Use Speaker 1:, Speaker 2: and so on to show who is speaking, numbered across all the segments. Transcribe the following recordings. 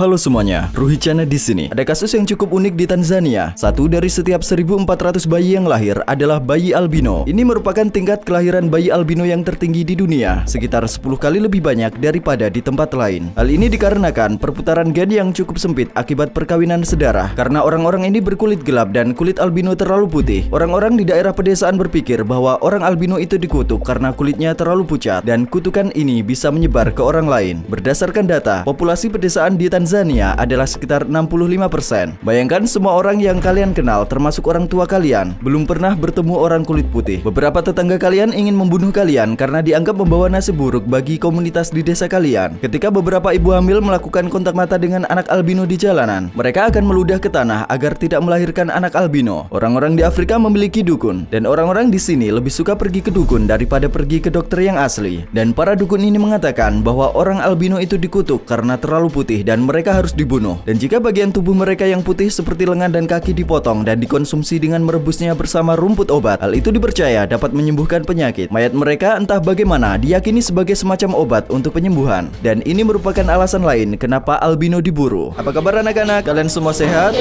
Speaker 1: Halo semuanya, Ruhicana di sini. Ada kasus yang cukup unik di Tanzania. Satu dari setiap 1.400 bayi yang lahir adalah bayi albino. Ini merupakan tingkat kelahiran bayi albino yang tertinggi di dunia, sekitar 10 kali lebih banyak daripada di tempat lain. Hal ini dikarenakan perputaran gen yang cukup sempit akibat perkawinan sedarah. Karena orang-orang ini berkulit gelap dan kulit albino terlalu putih, orang-orang di daerah pedesaan berpikir bahwa orang albino itu dikutuk karena kulitnya terlalu pucat, dan kutukan ini bisa menyebar ke orang lain. Berdasarkan data, populasi pedesaan di Tanzania adalah sekitar 65%. Bayangkan semua orang yang kalian kenal, termasuk orang tua kalian, belum pernah bertemu orang kulit putih. Beberapa tetangga kalian ingin membunuh kalian karena dianggap membawa nasib buruk bagi komunitas di desa kalian. Ketika beberapa ibu hamil melakukan kontak mata dengan anak albino di jalanan, mereka akan meludah ke tanah agar tidak melahirkan anak albino. Orang-orang di Afrika memiliki dukun, dan orang-orang di sini lebih suka pergi ke dukun daripada pergi ke dokter yang asli. Dan para dukun ini mengatakan bahwa orang albino itu dikutuk karena terlalu putih dan mereka harus dibunuh. Dan jika bagian tubuh mereka yang putih seperti lengan dan kaki dipotong dan dikonsumsi dengan merebusnya bersama rumput obat, hal itu dipercaya dapat menyembuhkan penyakit. Mayat mereka entah bagaimana diyakini sebagai semacam obat untuk penyembuhan. Dan ini merupakan alasan lain kenapa albino diburu. Apa kabar anak-anak? Kalian semua sehat?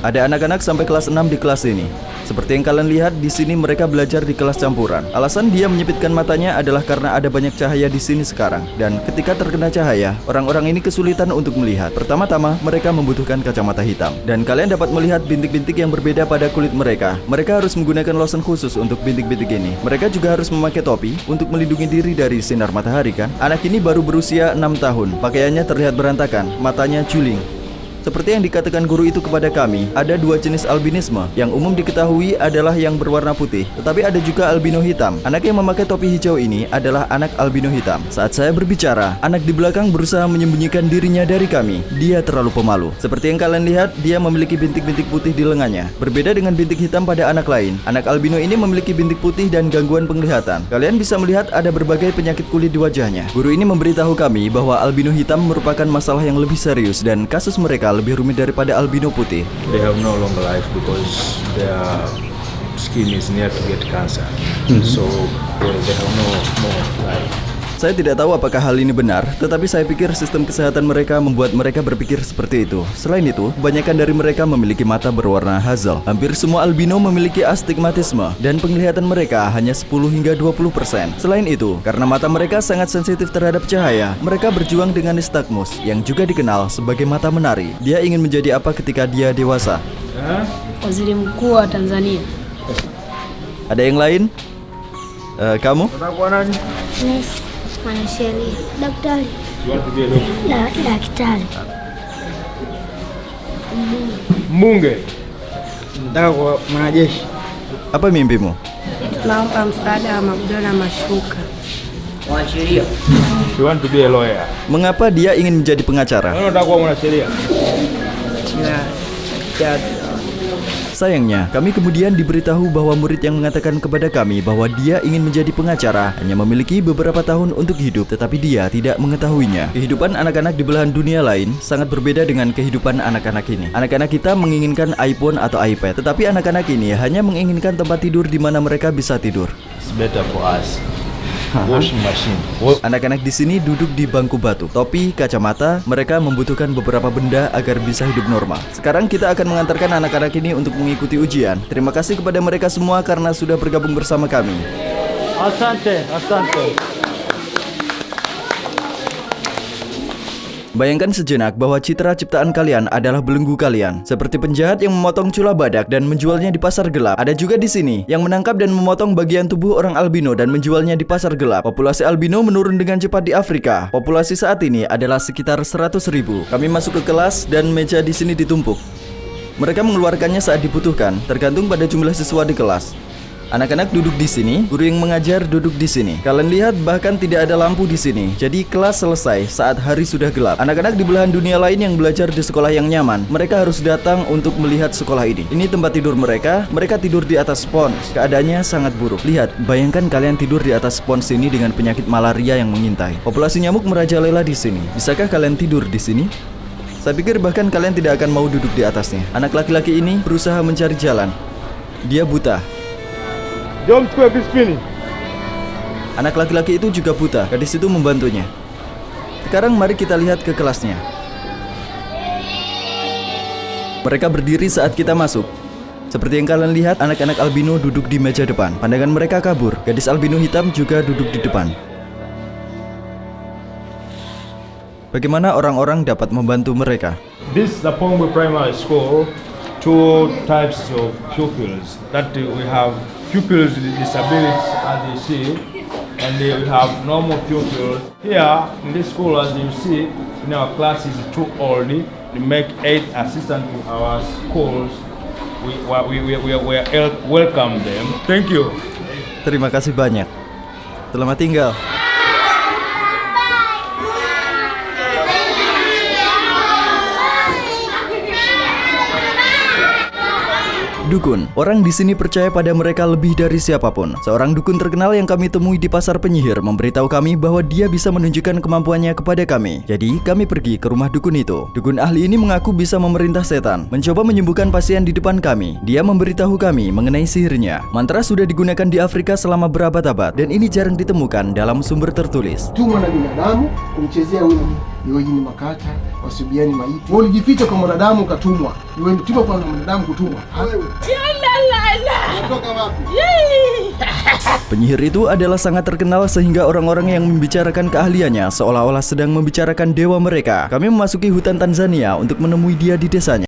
Speaker 1: Ada anak-anak sampai kelas 6 di kelas ini. Seperti yang kalian lihat di sini, mereka belajar di kelas campuran. Alasan dia menyipitkan matanya adalah karena ada banyak cahaya di sini sekarang. Dan ketika terkena cahaya, orang-orang ini kesulitan untuk melihat. Pertama-tama, mereka membutuhkan kacamata hitam. Dan kalian dapat melihat bintik-bintik yang berbeda pada kulit mereka. Mereka harus menggunakan lotion khusus untuk bintik-bintik ini. Mereka juga harus memakai topi untuk melindungi diri dari sinar matahari kan? Anak ini baru berusia 6 tahun. Pakaiannya terlihat berantakan, matanya juling. Seperti yang dikatakan guru itu kepada kami, ada dua jenis albinisme. Yang umum diketahui adalah yang berwarna putih, tetapi ada juga albino hitam. Anak yang memakai topi hijau ini adalah anak albino hitam. Saat saya berbicara, anak di belakang berusaha menyembunyikan dirinya dari kami. Dia terlalu pemalu. Seperti yang kalian lihat, dia memiliki bintik-bintik putih di lengannya. Berbeda dengan bintik hitam pada anak lain, anak albino ini memiliki bintik putih dan gangguan penglihatan. Kalian bisa melihat ada berbagai penyakit kulit di wajahnya. Guru ini memberitahu kami bahwa albino hitam merupakan masalah yang lebih serius dan kasus mereka lebih rumit daripada albino putih.
Speaker 2: They have no longer life because their skin is near to get cancer. So they have no life.
Speaker 1: Saya tidak tahu apakah hal ini benar, tetapi saya pikir sistem kesehatan mereka membuat mereka berpikir seperti itu. Selain itu, kebanyakan dari mereka memiliki mata berwarna hazel. Hampir semua albino memiliki astigmatisme, dan penglihatan mereka hanya 10 hingga 20%. Selain itu, karena mata mereka sangat sensitif terhadap cahaya, mereka berjuang dengan nistagmus, yang juga dikenal sebagai mata menari. Dia ingin menjadi apa ketika dia dewasa?
Speaker 3: Waziri Mkuu wa Tanzania.
Speaker 1: Ada yang lain? Kamu?
Speaker 4: Nesi, mwanasheria, daktari,
Speaker 2: You want to be a doctor?
Speaker 4: daktari.
Speaker 2: Mbunge.
Speaker 5: Nataka kuwa mwanajeshi.
Speaker 1: Apa mimpimu?
Speaker 3: Naomba msaada wa magodoro na mashuka.
Speaker 5: Mwanasheria.
Speaker 2: You want to be a lawyer?
Speaker 1: Mengapa dia ingin menjadi pengacara?
Speaker 2: Unataka kuwa mwanasheria?
Speaker 5: Ya,
Speaker 1: Sayangnya, kami kemudian diberitahu bahwa murid yang mengatakan kepada kami bahwa dia ingin menjadi pengacara hanya memiliki beberapa tahun untuk hidup, tetapi dia tidak mengetahuinya. Kehidupan anak-anak di belahan dunia lain sangat berbeda dengan kehidupan anak-anak ini. Anak-anak kita menginginkan iPhone atau iPad, tetapi anak-anak ini hanya menginginkan tempat tidur di mana mereka bisa tidur.
Speaker 2: It's better for us. Washing machine.
Speaker 1: Anak-anak di sini duduk di bangku batu, topi, kacamata. Mereka membutuhkan beberapa benda agar bisa hidup normal. Sekarang kita akan mengantarkan anak-anak ini untuk mengikuti ujian. Terima kasih kepada mereka semua karena sudah bergabung bersama kami.
Speaker 2: Asante.
Speaker 1: Bayangkan sejenak bahwa citra ciptaan kalian adalah belenggu kalian. Seperti penjahat yang memotong cula badak dan menjualnya di pasar gelap. Ada juga di sini yang menangkap dan memotong bagian tubuh orang albino dan menjualnya di pasar gelap. Populasi albino menurun dengan cepat di Afrika. Populasi saat ini adalah sekitar 100.000. Kami masuk ke kelas dan meja di sini ditumpuk. Mereka mengeluarkannya saat dibutuhkan, tergantung pada jumlah siswa di kelas. Anak-anak duduk di sini, guru yang mengajar duduk di sini. Kalian lihat bahkan tidak ada lampu di sini. Jadi kelas selesai saat hari sudah gelap. Anak-anak di belahan dunia lain yang belajar di sekolah yang nyaman, mereka harus datang untuk melihat sekolah ini. Ini tempat tidur mereka. Mereka tidur di atas spons. Keadaannya sangat buruk. Lihat, bayangkan kalian tidur di atas spons ini dengan penyakit malaria yang mengintai. Populasi nyamuk merajalela di sini. Bisakah kalian tidur di sini? Saya pikir bahkan kalian tidak akan mau duduk di atasnya. Anak laki-laki ini berusaha mencari jalan. Dia buta.
Speaker 2: Jom chukue bispini.
Speaker 1: Anak laki-laki itu juga buta. Gadis itu membantunya. Sekarang mari kita lihat ke kelasnya. Mereka berdiri saat kita masuk. Seperti yang kalian lihat, anak-anak albino duduk di meja depan. Pandangan mereka kabur. Gadis albino hitam juga duduk di depan. Bagaimana orang-orang dapat membantu mereka?
Speaker 2: This is the Pongwe Primary School. Two types of pupils. That we have pupils with disabilities, as you see, and we have normal pupils. Here in this school, as you see, in our class is too old. We make 8 assistants to our schools. We welcome them. Thank you.
Speaker 1: Terima kasih banyak. Selamat tinggal. Dukun, orang di sini percaya pada mereka lebih dari siapapun. Seorang dukun terkenal yang kami temui di pasar penyihir memberitahu kami bahwa dia bisa menunjukkan kemampuannya kepada kami. Jadi kami pergi ke rumah dukun itu. Dukun ahli ini mengaku bisa memerintah setan, mencoba menyembuhkan pasien di depan kami. Dia memberitahu kami mengenai sihirnya. Mantra sudah digunakan di Afrika selama berabad-abad dan ini jarang ditemukan dalam sumber tertulis.
Speaker 6: Tumwa na binadamu kumchezea huyu iweje ni makata wasubiani maiti. Ulijificha kwa mwanadamu katumwa. Iwe mtumwa kwa mwanadamu kutumwa.
Speaker 1: Penyihir itu adalah sangat terkenal sehingga orang-orang yang membicarakan keahliannya seolah-olah sedang membicarakan dewa mereka. Kami memasuki hutan Tanzania untuk menemui dia di desanya.